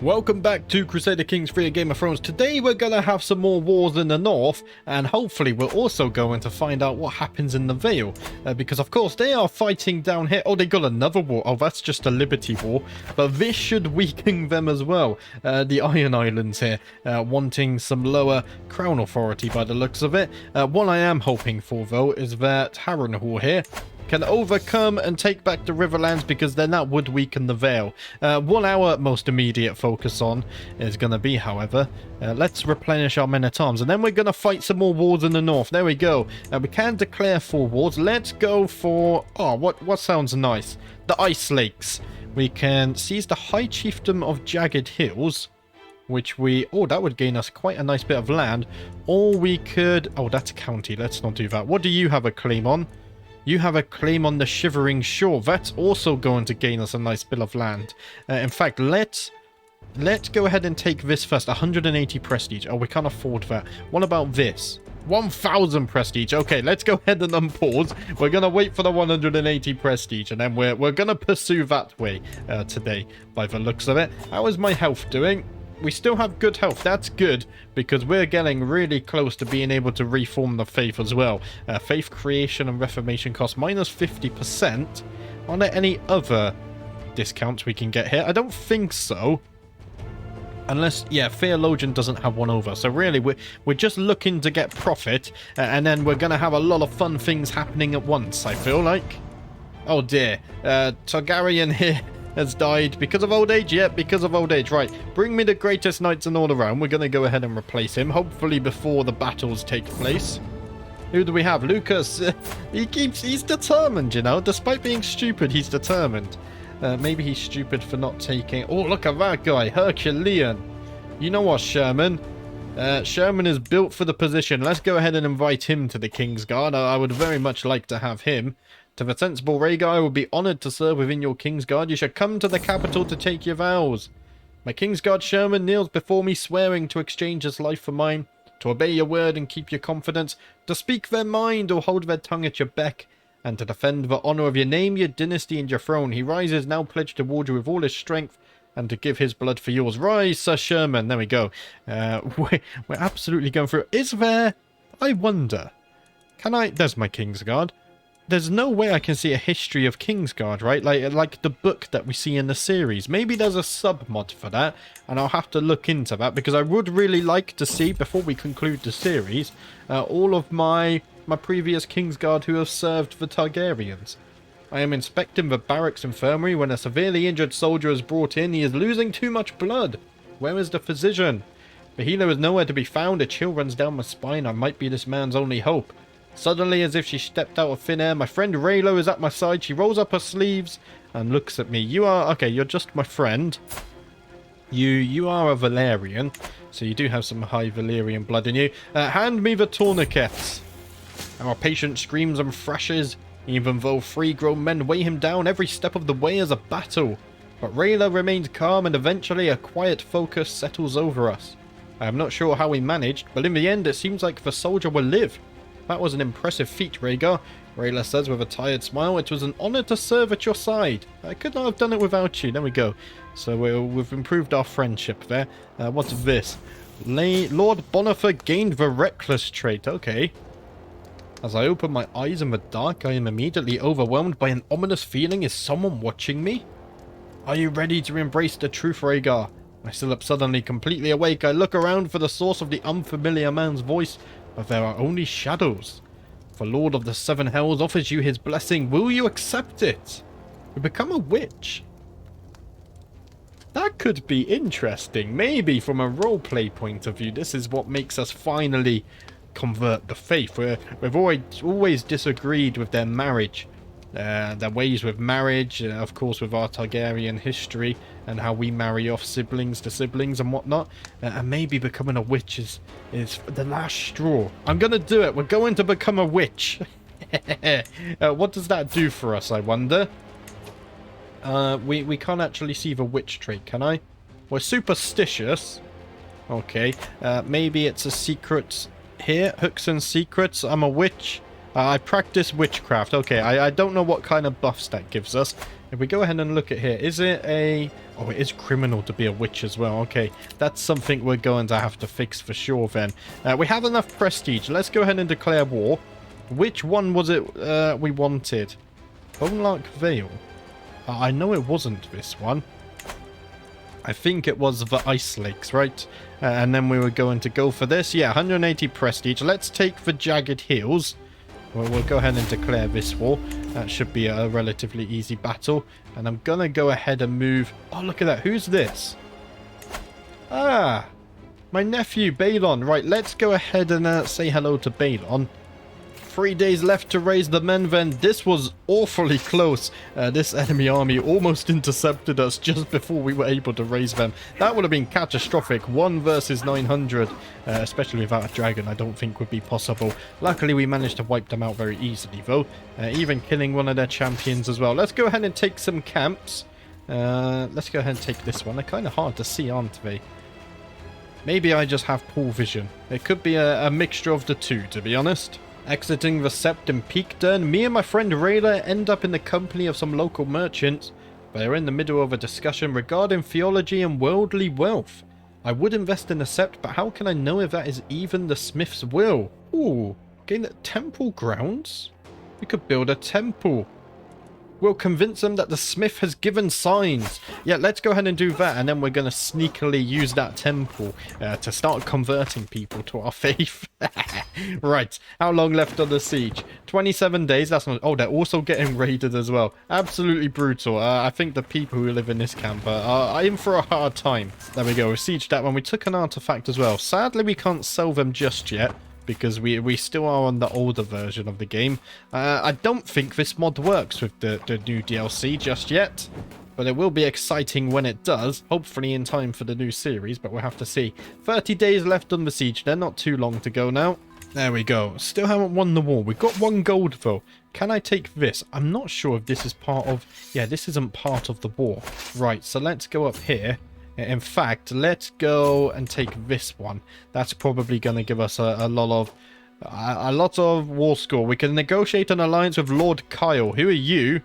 Welcome back to Crusader Kings 3 Game of Thrones. Today we're going to have some more wars in the north, and hopefully we're also going to find out what happens in the Vale. Because of course they are fighting down here. Oh, they got another war. Oh, that's just a Liberty War. But this should weaken them as well. The Iron Islands here, wanting some lower crown authority by the looks of it. What I am hoping for though is that Harrenhal here can overcome and take back the Riverlands, because then that would weaken the Vale. What our most immediate focus on is going to be, however, let's replenish our men-at-arms, and then we're going to fight some more wars in the north. There we go. We can declare 4 wars. Let's go for... oh, what sounds nice? The Ice Lakes. We can seize the High Chiefdom of Jagged Hills, which we... oh, that would gain us quite a nice bit of land. Or we could... oh, that's a county. Let's not do that. What do you have a claim on? You have a claim on the Shivering Shore. That's also going to gain us a nice bit of land. In fact, let's go ahead and take this first. 180 prestige. Oh, we can't afford that. What about this? 1,000 prestige. Okay, let's go ahead and unpause. We're going to wait for the 180 prestige, and then we're going to pursue that way today, by the looks of it. How is my health doing? We still have good health. That's good, because we're getting really close to being able to reform the faith as well. Faith creation and reformation cost minus 50%. Are there any other discounts we can get here? I don't think so. Unless, yeah, Theologian doesn't have one over. So really, we're just looking to get profit, and then we're going to have a lot of fun things happening at once, I feel like. Oh dear. Targaryen here has died because of old age. Yep, because of old age. Right, bring me the greatest knights in all the realm. We're going to go ahead and replace him, hopefully before the battles take place. Who do we have? Lucas. He's determined, you know. Despite being stupid, he's determined. Maybe he's stupid for not taking... oh, look at that guy. Herculean. You know what, Sherman? Sherman is built for the position. Let's go ahead and invite him to the Kingsguard. I would very much like to have him. To the sensible Rhaegar, I would be honoured to serve within your Kingsguard. You should come to the capital to take your vows. My Kingsguard Sherman kneels before me, swearing to exchange his life for mine, to obey your word and keep your confidence, to speak their mind or hold their tongue at your beck, and to defend the honour of your name, your dynasty, and your throne. He rises, now pledged toward you with all his strength, and to give his blood for yours. Rise, Sir Sherman. There we go. We're absolutely going through. Is there... I wonder... can I... there's my Kingsguard. There's no way I can see a history of Kingsguard, right? Like the book that we see in the series. Maybe there's a sub-mod for that, and I'll have to look into that, because I would really like to see, before we conclude the series, all of my previous Kingsguard who have served the Targaryens. I am inspecting the barracks infirmary when a severely injured soldier is brought in. He is losing too much blood. Where is the physician? The healer is nowhere to be found. A chill runs down my spine. I might be this man's only hope. Suddenly, as if she stepped out of thin air, my friend Raylo is at my side. She rolls up her sleeves and looks at me. You are... okay, you're just my friend. You are a Valyrian, so you do have some high Valyrian blood in you. Hand me the tourniquets. Our patient screams and thrashes. Even though 3 grown men weigh him down, every step of the way is a battle. But Raylo remains calm, and eventually a quiet focus settles over us. I am not sure how we managed, but in the end it seems like the soldier will live. That was an impressive feat, Rhaegar, Rayla says with a tired smile. It was an honour to serve at your side. I could not have done it without you. There we go. So we've improved our friendship there. What's this? Lord Bonifer gained the reckless trait. Okay. As I open my eyes in the dark, I am immediately overwhelmed by an ominous feeling. Is someone watching me? Are you ready to embrace the truth, Rhaegar? I sit up suddenly, completely awake. I look around for the source of the unfamiliar man's voice, but there are only shadows. The Lord of the Seven Hells offers you his blessing. Will you accept it? You become a witch. That could be interesting. Maybe from a roleplay point of view, this is what makes us finally convert the faith. We've always disagreed with their marriage. Their ways with marriage, of course with our Targaryen history and how we marry off siblings to siblings and whatnot, and maybe becoming a witch is the last straw. I'm gonna do it. We're going to become a witch. What does that do for us, I wonder? We can't actually see the witch trait, can I? We're superstitious. Okay, maybe it's a secret here. Hooks and secrets. I'm a witch. I practice witchcraft. Okay, I don't know what kind of buffs that gives us. If we go ahead and look at here, is it a... Oh, it is criminal to be a witch as well. Okay, that's something we're going to have to fix for sure then. We have enough prestige. Let's go ahead and declare war. Which one was it we wanted? Bonelark Vale. I know it wasn't this one. I think it was the Ice Lakes, right? And then we were going to go for this. Yeah, 180 prestige. Let's take the Jagged Hills. We'll go ahead and declare this war. That should be a relatively easy battle. And I'm going to go ahead and move... Oh, look at that. Who's this? Ah, my nephew, Balon. Right, let's go ahead and say hello to Balon. 3 days left to raise the men then. This was awfully close. This enemy army almost intercepted us just before we were able to raise them. That would have been catastrophic. 1 versus 900, especially without a dragon, I don't think would be possible. Luckily, we managed to wipe them out very easily, though. Even killing one of their champions as well. Let's go ahead and take some camps. Let's go ahead and take this one. They're kind of hard to see, aren't they? Maybe I just have poor vision. It could be a mixture of the two, to be honest. Exiting the Sept and Peakdurn, me and my friend Rhaegar end up in the company of some local merchants. They're in the middle of a discussion regarding theology and worldly wealth. I would invest in the Sept, but how can I know if that is even the Smith's will? Ooh, gain the temple grounds? We could build a temple. We'll convince them that the Smith has given signs. Yeah, let's go ahead and do that, and then we're going to sneakily use that temple to start converting people to our faith. Right, how long left on the siege? 27 days, that's not... Oh, they're also getting raided as well. Absolutely brutal. I think the people who live in this camp are in for a hard time. There we go, we sieged that one. We took an artifact as well. Sadly, we can't sell them just yet, because we still are on the older version of the game. I don't think this mod works with the new DLC just yet, but it will be exciting when it does, hopefully in time for the new series, but we'll have to see. 30 days left on the siege, they're not too long to go now. There we go, still haven't won the war. We've got 1 gold though. Can I take this? I'm not sure if this is part of... Yeah, this isn't part of the war. Right, so let's go up here. In fact, let's go and take this one. That's probably going to give us a lot of war score. We can negotiate an alliance with Lord Kyle. Who are you?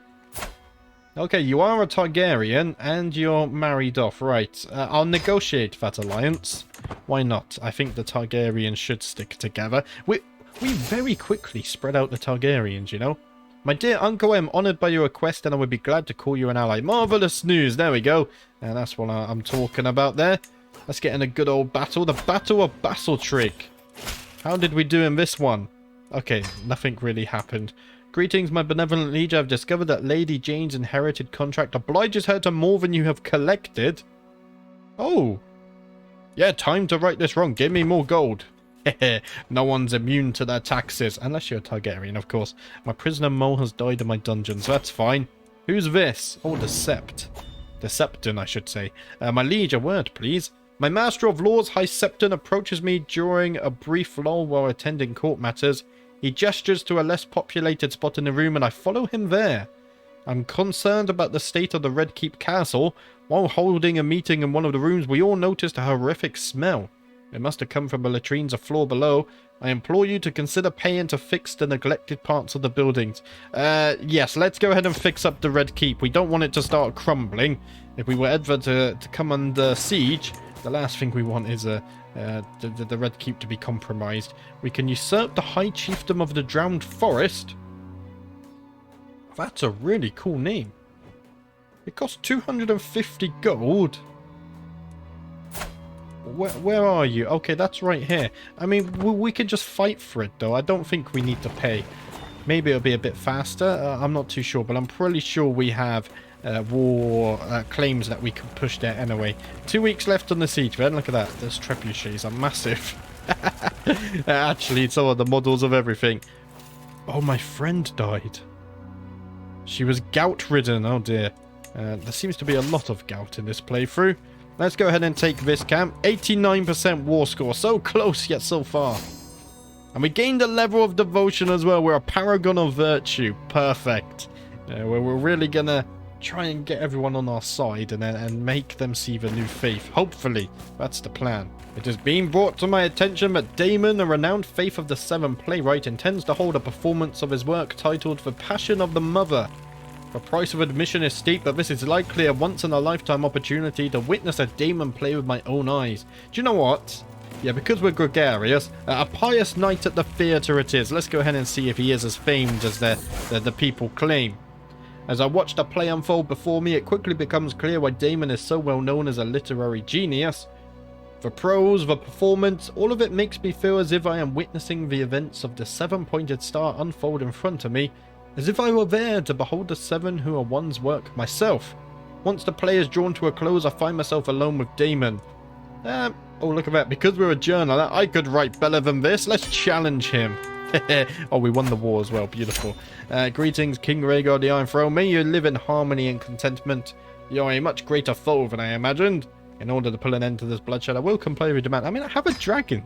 Okay, you are a Targaryen and you're married off. Right, I'll negotiate that alliance. Why not? I think the Targaryens should stick together. We very quickly spread out the Targaryens, you know. My dear uncle, I am honoured by your request and I would be glad to call you an ally. Marvellous news. There we go. And that's what I'm talking about there. Let's get in a good old battle. The Battle of Basiltrick. How did we do in this one? Okay, nothing really happened. Greetings, my benevolent liege. I've discovered that Lady Jane's inherited contract obliges her to more than you have collected. Oh. Yeah, time to right this wrong. Give me more gold. No one's immune to their taxes. Unless you're a Targaryen, of course. My prisoner Mole has died in my dungeon, so that's fine. Who's this? Oh, the Sept. The Septon, I should say. My liege, a word, please. My Master of Laws, High Septon, approaches me during a brief lull while attending court matters. He gestures to a less populated spot in the room, and I follow him there. I'm concerned about the state of the Red Keep Castle. While holding a meeting in one of the rooms, we all noticed a horrific smell. It must have come from the latrines or floor below. I implore you to consider paying to fix the neglected parts of the buildings. Yes, let's go ahead and fix up the Red Keep. We don't want it to start crumbling. If we were ever to come under siege, the last thing we want is the Red Keep to be compromised. We can usurp the High Chiefdom of the Drowned Forest. That's a really cool name. It costs 250 gold. Where are you? Okay, that's right here. I mean, we can just fight for it, though. I don't think we need to pay. Maybe it'll be a bit faster. I'm not too sure, but I'm pretty sure we have war claims that we can push there anyway. 2 weeks left on the siege, then. Look at that. Those trebuchets are massive. Actually, so are the models of everything. Oh, my friend died. She was gout-ridden. Oh, dear. There seems to be a lot of gout in this playthrough. Let's go ahead and take this camp. 89% war score. So close, yet so far. And we gained a level of devotion as well. We're a paragon of virtue. Perfect. We're really going to try and get everyone on our side and make them see the new faith. Hopefully, that's the plan. It has been brought to my attention that Daemon, a renowned Faith of the Seven playwright, intends to hold a performance of his work titled The Passion of the Mother. The price of admission is steep, but this is likely a once-in-a-lifetime opportunity to witness a Daemon play with my own eyes. Do you know what? Yeah, because we're gregarious, a pious night at the theatre it is. Let's go ahead and see if he is as famed as the people claim. As I watched the play unfold before me, it quickly becomes clear why Daemon is so well known as a literary genius. The prose, the performance, all of it makes me feel as if I am witnessing the events of the seven-pointed star unfold in front of me, as if I were there to behold the seven who are one's work myself. Once the play is drawn to a close, I find myself alone with Daemon. Oh, look at that. Because we're a journaler, I could write better than this. Let's challenge him. Oh, we won the war as well. Beautiful. Greetings, King Rhaegar, the Iron Throne. May you live in harmony and contentment. You're a much greater foe than I imagined. In order to put an end to this bloodshed, I will comply with your demand. I mean, I have a dragon.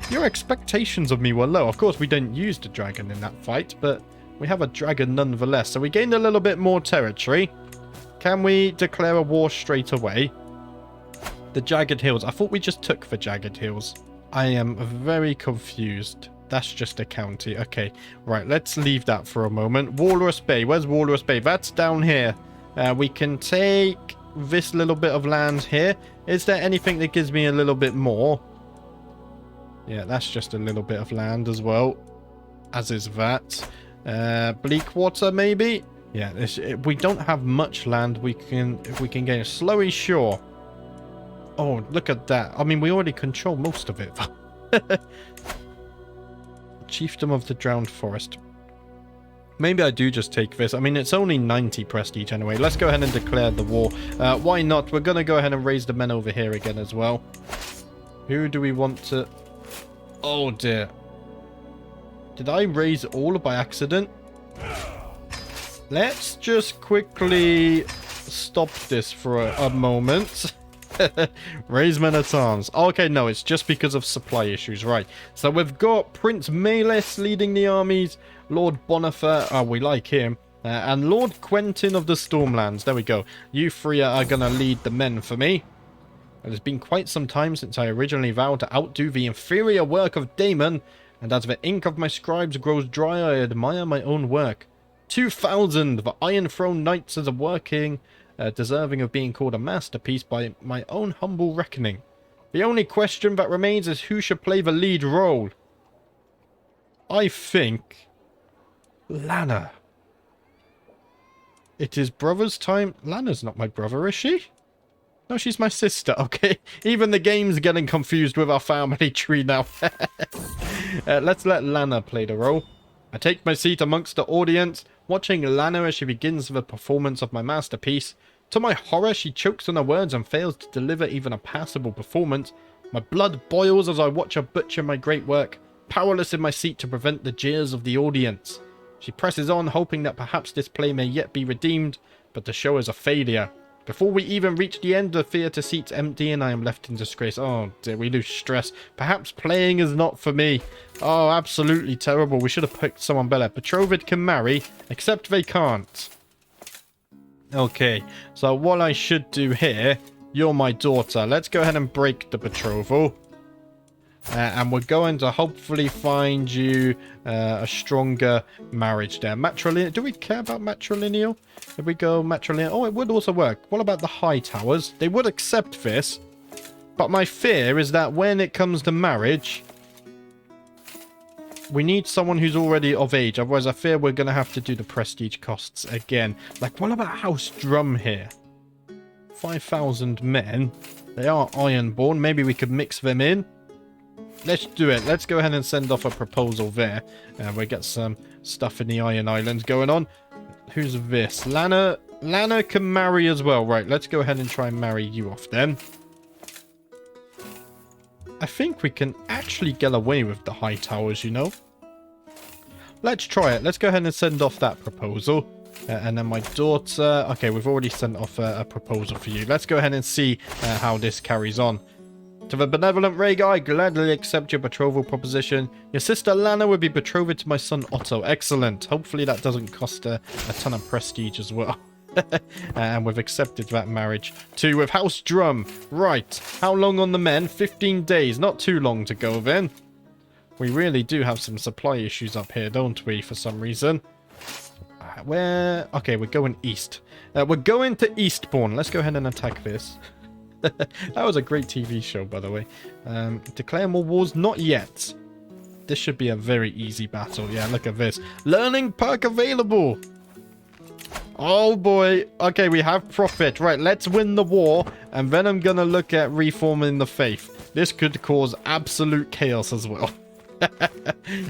Your expectations of me were low. Of course, we didn't use the dragon in that fight, but we have a dragon nonetheless. So we gained a little bit more territory. Can we declare a war straight away? The Jagged Hills. I thought we just took the Jagged Hills. I am very confused. That's just a county. Okay, right. Let's leave that for a moment. Walrus Bay. Where's Walrus Bay? That's down here. We can take this little bit of land here. Is there anything that gives me a little bit more? Yeah, that's just a little bit of land as well. As is that. Bleakwater, maybe? Yeah, we don't have much land. We can gain a Slowy Shore. Oh, look at that. I mean, we already control most of it. Chiefdom of the Drowned Forest. Maybe I do just take this. I mean, it's only 90 prestige anyway. Let's go ahead and declare the war. Why not? We're going to go ahead and raise the men over here again as well. Who do we want to... Oh, dear. Did I raise all by accident? Let's just quickly stop this for a moment. Raise men-at-arms. Okay, no, it's just because of supply issues, right. So we've got Prince Maelys leading the armies, Lord Bonifer, we like him, and Lord Quentin of the Stormlands. There we go. You three are going to lead the men for me. It has been quite some time since I originally vowed to outdo the inferior work of Daemon, and as the ink of my scribes grows dry, I admire my own work. 2,000! The Iron Throne Knights is a working... deserving of being called a masterpiece by my own humble reckoning. The only question that remains is who should play the lead role. I think... Lana. It is brother's time. Lana's not my brother, is she? No, she's my sister, okay. Even the game's getting confused with our family tree now. Let's let Lana play the role. I take my seat amongst the audience, watching Lana as she begins the performance of my masterpiece. To my horror, she chokes on her words and fails to deliver even a passable performance. My blood boils as I watch her butcher my great work, powerless in my seat to prevent the jeers of the audience. She presses on, hoping that perhaps this play may yet be redeemed, but the show is a failure. Before we even reach the end, the theatre seat's empty and I am left in disgrace. Oh dear, we lose stress. Perhaps playing is not for me. Oh, absolutely terrible. We should have picked someone better. Betrothed can marry, except they can't. Okay, so what I should do here, you're my daughter. Let's go ahead and break the betrothal. And we're going to hopefully find you a stronger marriage there. Matrilineal. Do we care about matrilineal? If we go matrilineal. Oh, it would also work. What about the high towers? They would accept this. But my fear is that when it comes to marriage, we need someone who's already of age. Otherwise, I fear we're going to have to do the prestige costs again. Like, what about House Drum here? 5,000 men. They are Ironborn. Maybe we could mix them in. Let's do it. Let's go ahead and send off a proposal there. We'll get some stuff in the Iron Islands going on. Who's this? Lana. Lana can marry as well. Right, let's go ahead and try and marry you off then. I think we can actually get away with the high towers, you know. Let's try it. Let's go ahead and send off that proposal. And then my daughter... Okay, we've already sent off a proposal for you. Let's go ahead and see how this carries on. To the benevolent Rhaegar, I gladly accept your betrothal proposition. Your sister Lana would be betrothed to my son Otto. Excellent. Hopefully that doesn't cost a ton of prestige as well. And we've accepted that marriage. 2 with House Drum. Right. How long on the men? 15 days. Not too long to go then. We really do have some supply issues up here, don't we, for some reason? Where? Okay, we're going east. We're going to Eastbourne. Let's go ahead and attack this. That was a great TV show, by the way. Declare more wars? Not yet. This should be a very easy battle. Yeah, look at this. Learning perk available. Oh boy. Okay, we have profit. Right, let's win the war. And then I'm going to look at reforming the faith. This could cause absolute chaos as well.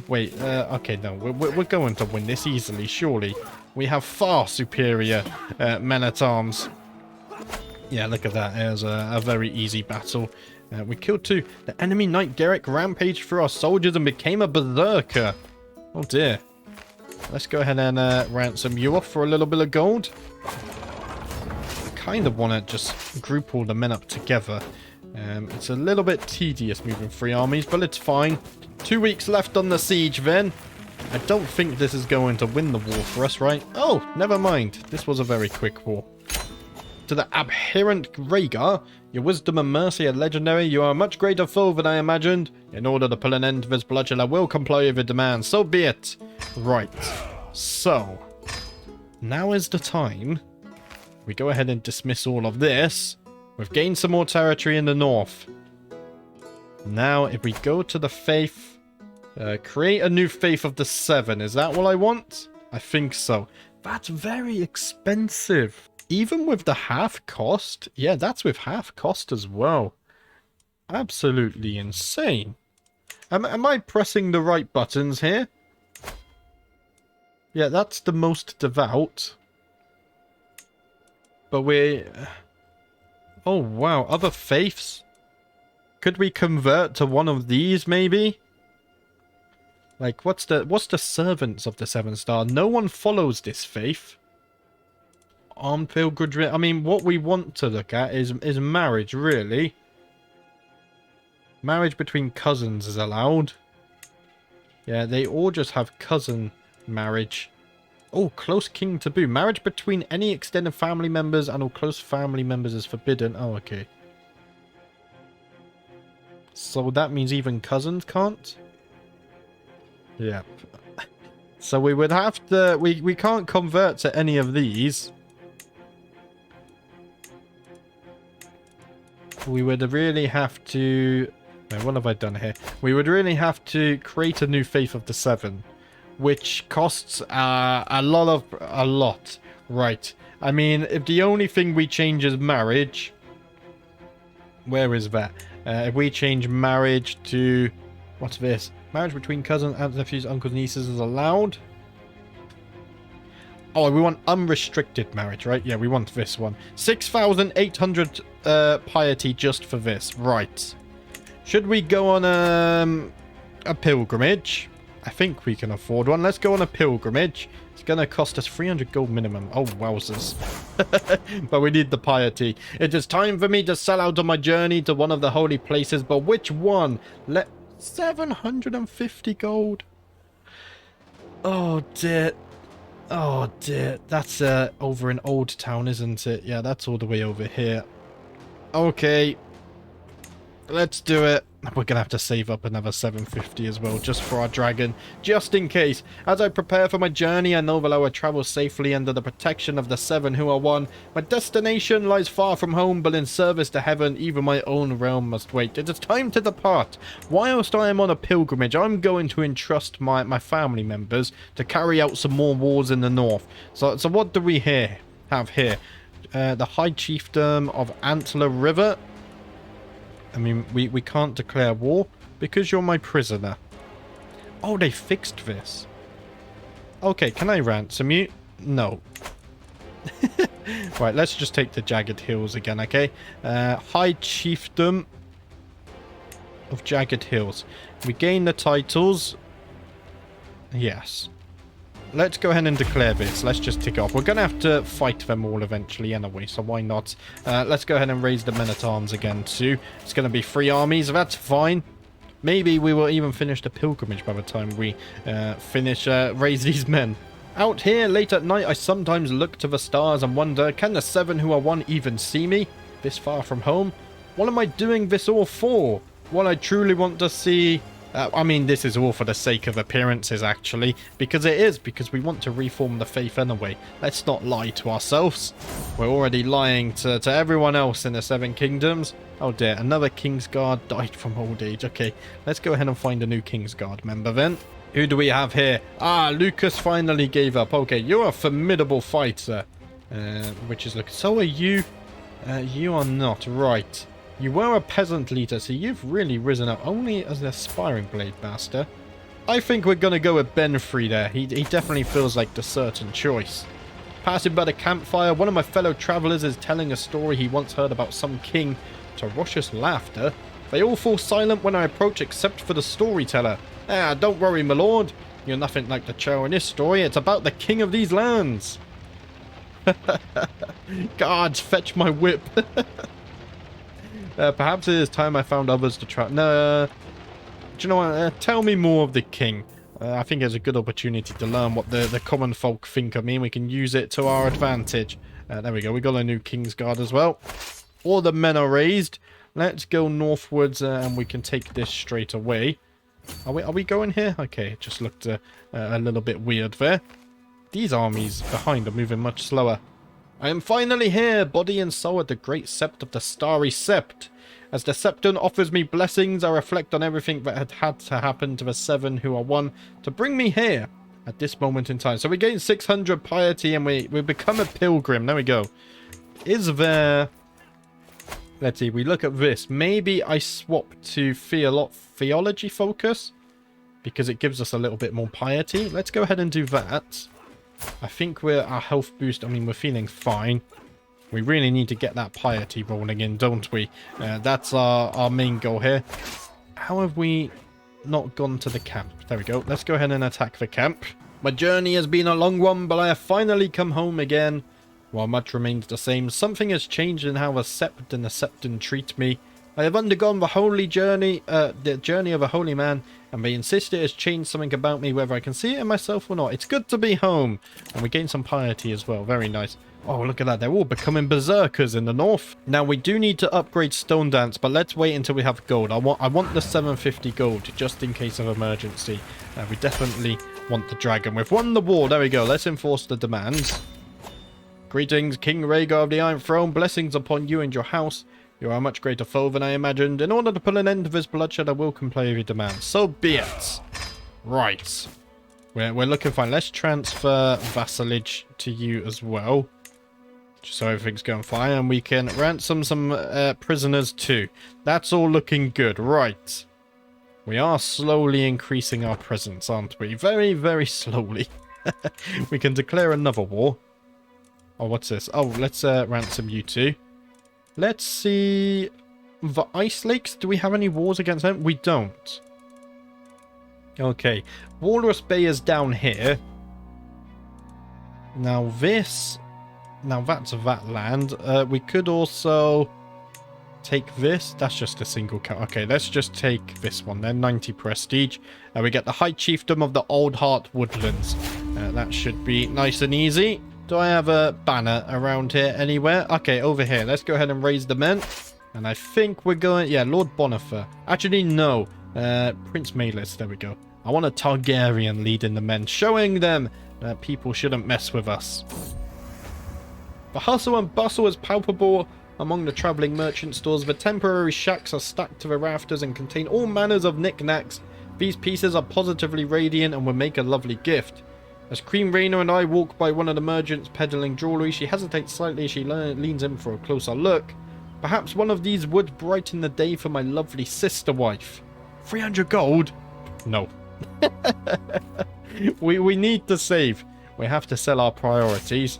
Wait, okay, no. We're going to win this easily, surely. We have far superior men-at-arms. Yeah, look at that. It was a very easy battle. We killed 2. The enemy knight Garrick rampaged through our soldiers and became a berserker. Oh dear. Let's go ahead and ransom you off for a little bit of gold. I kind of want to just group all the men up together. It's a little bit tedious moving 3 armies, but it's fine. 2 weeks left on the siege then. I don't think this is going to win the war for us, right? Oh, never mind. This was a very quick war. To the abhorrent Rhaegar, your wisdom and mercy are legendary. You are a much greater foe than I imagined. In order to put an end to this bloodshed, I will comply with your demands. So be it. Right. So, now is the time. We go ahead and dismiss all of this. We've gained some more territory in the north. Now, if we go to the faith, create a new faith of the 7. Is that what I want? I think so. That's very expensive. Even with the half cost? Yeah, that's with half cost as well. Absolutely insane. Am I pressing the right buttons here? Yeah, that's the most devout. But we're... Oh, wow. Other faiths? Could we convert to one of these, maybe? Like, what's the servants of the 7-star? No one follows this faith. Armed pilgrimage. I mean, what we want to look at is marriage, really. Marriage between cousins is allowed. Yeah, they all just have cousin marriage. Oh, close king taboo. Marriage between any extended family members and all close family members is forbidden. Oh, okay. So that means even cousins can't? Yeah. So we would have to... We can't convert to any of these. We would really have to... Wait, what have I done here? We would really have to create a new faith of the 7. Which costs a lot. Right. I mean, if the only thing we change is marriage... Where is that? If we change marriage to... What's this? Marriage between cousins, aunts, nephews, uncles, nieces is allowed. Oh, we want unrestricted marriage, right? Yeah, we want this one. 6,800 piety just for this. Right. Should we go on a pilgrimage? I think we can afford one. Let's go on a pilgrimage. It's going to cost us 300 gold minimum. Oh, wowzers. But we need the piety. It is time for me to set out on my journey to one of the holy places. But which one? 750 gold. Oh, dear. Oh, dear. That's over in Old Town, isn't it? Yeah, that's all the way over here. Okay. Let's do it. We're going to have to save up another 750 as well, just for our dragon, just in case. As I prepare for my journey, I know that I will travel safely under the protection of the 7 who are one. My destination lies far from home, but in service to heaven, even my own realm must wait. It is time to depart. Whilst I am on a pilgrimage, I'm going to entrust my family members to carry out some more wars in the north. So what do we have here? The High Chiefdom of Antler River. I mean, we can't declare war because you're my prisoner. Oh, they fixed this. Okay, can I ransom you? No. Right, let's just take the Jagged Hills again, okay? High Chiefdom of Jagged Hills. We gain the titles. Yes. let's go ahead and declare this. Let's just tick it off. We're going to have to fight them all eventually anyway, so why not? Let's go ahead and raise the men-at-arms again too. It's going to be 3 armies. That's fine. Maybe we will even finish the pilgrimage by the time we raise these men. Out here, late at night, I sometimes look to the stars and wonder, can the 7 who are 1 even see me? This far from home? What am I doing this all for? What I truly want to see... I mean, this is all for the sake of appearances, actually. Because it is, because we want to reform the faith anyway. Let's not lie to ourselves. We're already lying to everyone else in the 7 kingdoms. Oh dear, another Kingsguard died from old age. Okay, let's go ahead and find a new Kingsguard member then. Who do we have here? Ah, Lucas finally gave up. Okay, you're a formidable fighter. Which is... So are you... you are not. Right. You were a peasant leader, so you've really risen up only as an aspiring blade master. I think we're going to go with Benfrey there. He definitely feels like the certain choice. Passing by the campfire, one of my fellow travellers is telling a story he once heard about some king. To raucous laughter. They all fall silent when I approach except for the storyteller. Ah, don't worry, my lord. You're nothing like the Chow in this story. It's about the king of these lands. Guards, fetch my whip. Perhaps it is time I found others to try. No, do you know what? Tell me more of the king. I think it's a good opportunity to learn what the common folk think of me. We can use it to our advantage. There we go. We got a new Kingsguard as well. All the men are raised. Let's go northwards and we can take this straight away. Are we going here? Okay, it just looked a little bit weird there. These armies behind are moving much slower. I am finally here, body and soul at the great sept of the starry sept. As the septon offers me blessings, I reflect on everything that had to happen to the 7 who are 1 to bring me here at this moment in time. So we gain 600 piety and we become a pilgrim. There we go. Is there... Let's see, we look at this. Maybe I swap to theology focus because it gives us a little bit more piety. Let's go ahead and do that. I think our health boost, I mean, we're feeling fine. We really need to get that piety rolling in, don't we? That's our main goal here. How have we not gone to the camp? There we go. Let's go ahead and attack the camp. My journey has been a long one, but I have finally come home again. While much remains the same, something has changed in how the sept and the septon treat me. I have undergone the journey of a holy man, and they insist it has changed something about me, whether I can see it in myself or not. It's good to be home. And we gain some piety as well. Very nice. Oh, look at that. They're all becoming berserkers in the north. Now, we do need to upgrade Stone Dance, but let's wait until we have gold. I want the 750 gold, just in case of emergency. We definitely want the dragon. We've won the war. There we go. Let's enforce the demands. Greetings, King Rhaegar of the Iron Throne. Blessings upon you and your house. You are a much greater foe than I imagined. In order to put an end to this bloodshed, I will comply with your demands. So be it. Right. We're looking fine. Let's transfer vassalage to you as well. Just so everything's going fine. And we can ransom some prisoners too. That's all looking good. Right. We are slowly increasing our presence, aren't we? Very, very slowly. We can declare another war. Oh, what's this? Oh, let's ransom you two. Let's see... The Ice Lakes. Do we have any wars against them? We don't. Okay. Walrus Bay is down here. Now this... Now that's that land. We could also take this. That's just a single count. Okay, let's just take this one then. 90 prestige. We get the High Chiefdom of the Old Heart Woodlands. That should be nice and easy. Do I have a banner around here anywhere? Okay, over here. Let's go ahead and raise the men. And I think we're going... Yeah, Lord Bonifer. Actually, no. Prince Maelys. There we go. I want a Targaryen leading the men, showing them that people shouldn't mess with us. The hustle and bustle is palpable among the travelling merchant stores. The temporary shacks are stacked to the rafters and contain all manners of knickknacks. These pieces are positively radiant and will make a lovely gift. As Queen Rhaena and I walk by one of the merchants peddling jewellery, she hesitates slightly as she leans in for a closer look. Perhaps one of these would brighten the day for my lovely sister wife. 300 gold? No. we need to save. We have to sell our priorities.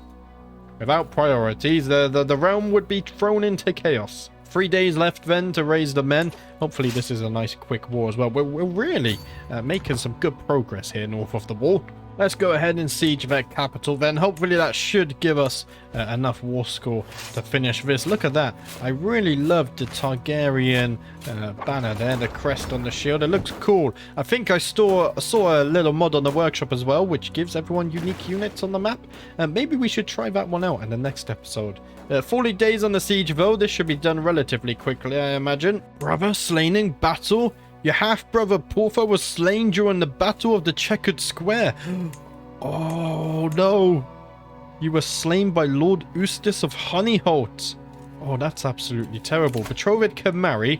Without priorities, the realm would be thrown into chaos. 3 days left then to raise the men. Hopefully this is a nice quick war as well. We're really making some good progress here north of the wall. Let's go ahead and siege their capital then. Hopefully that should give us enough war score to finish this. Look at that. I really love the Targaryen banner there, the crest on the shield. It looks cool. I think I saw a little mod on the workshop as well, which gives everyone unique units on the map. Maybe we should try that one out in the next episode. 40 days on the siege though. This should be done relatively quickly, I imagine. Brother slain in battle? Your half-brother Portho was slain during the Battle of the Checkered Square. Oh, no. You were slain by Lord Eustace of Honeyholt. Oh, that's absolutely terrible. Betrothed can marry.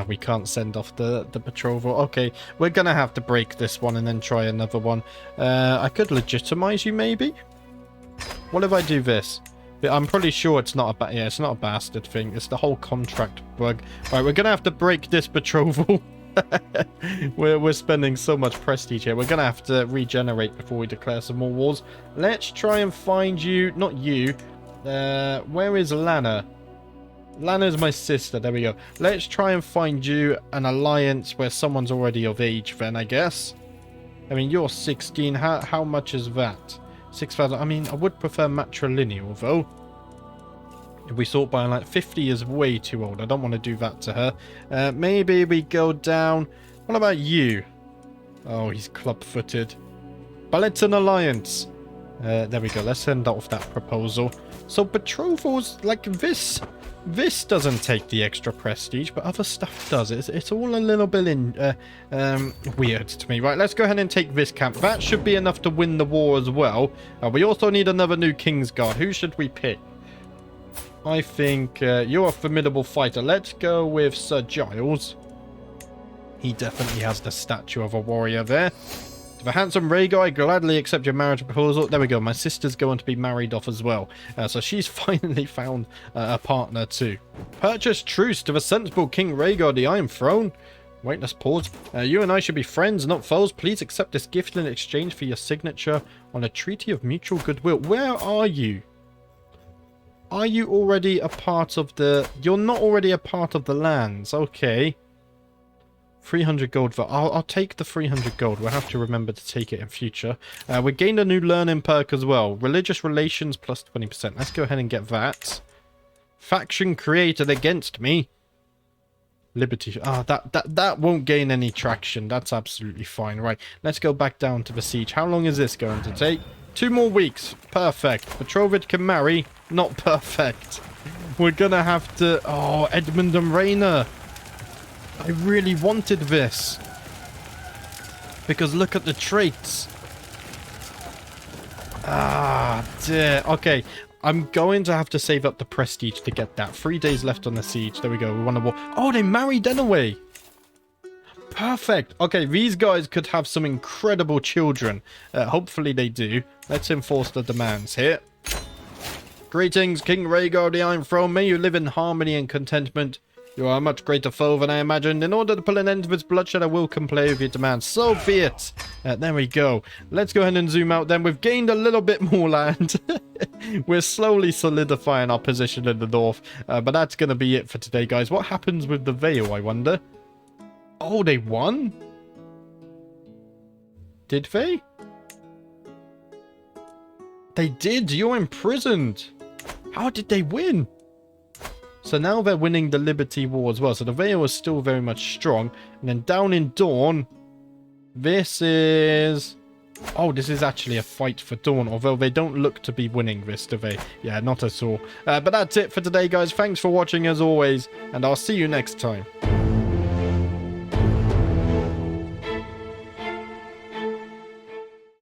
We can't send off the betrothal. Okay, we're going to have to break this one and then try another one. I could legitimize you, maybe? What if I do this? I'm pretty sure it's not it's not a bastard thing. It's the whole contract bug. All right, we're gonna have to break this betrothal. we're spending so much prestige here. We're gonna have to regenerate before we declare some more wars. Let's try and find you. Not you. Where is Lana? Lana's my sister. There we go. Let's try and find you an alliance where someone's already of age. Then I guess. I mean, you're 16. How much is that? 6,000. I mean, I would prefer matrilineal, though. If we sort by like 50 is way too old. I don't want to do that to her. Maybe we go down. What about you? Oh, he's club-footed. But it's an alliance. There we go. Let's send off that proposal. So betrothals like this. This doesn't take the extra prestige, but other stuff does. It's all a little bit weird to me. Right, let's go ahead and take this camp. That should be enough to win the war as well. We also need another new Kingsguard. Who should we pick? I think you're a formidable fighter. Let's go with Sir Giles. He definitely has the statue of a warrior there. The handsome Rhaegar, I gladly accept your marriage proposal. There we go. My sister's going to be married off as well. So she's finally found a partner too. Purchase truce to the sensible King Rhaegar, the Iron Throne. Wait, let's pause. You and I should be friends, not foes. Please accept this gift in exchange for your signature on a treaty of mutual goodwill. Where are you? Are you already a part of the... You're not already a part of the lands. Okay. 300 gold. I'll take the 300 gold. We'll have to remember to take it in future. We gained a new learning perk as well. Religious relations plus 20%. Let's go ahead and get that. Faction created against me. Liberty. That won't gain any traction. That's absolutely fine. Right. Let's go back down to the siege. How long is this going to take? 2 more weeks. Perfect. Betrothed can marry. Not perfect. We're gonna have to... Oh, Edmund and Rhaena. I really wanted this. Because look at the traits. Ah, dear. Okay, I'm going to have to save up the prestige to get that. 3 days left on the siege. There we go. We won a war. Oh, they married anyway. Perfect. Okay, these guys could have some incredible children. Hopefully they do. Let's enforce the demands here. Greetings, King Rhaegar, the Iron Throne. May you live in harmony and contentment. You are a much greater foe than I imagined. In order to put an end to this bloodshed, I will comply with your demands. So be it. There we go. Let's go ahead and zoom out then. We've gained a little bit more land. We're slowly solidifying our position in the north. But that's going to be it for today, guys. What happens with the Vale, I wonder? Oh, they won? Did they? They did. You're imprisoned. How did they win? So now they're winning the Liberty War as well. So the Vale is still very much strong. And then down in Dawn, this is... Oh, this is actually a fight for Dawn. Although they don't look to be winning this, do they? Yeah, not at all. But that's it for today, guys. Thanks for watching as always. And I'll see you next time.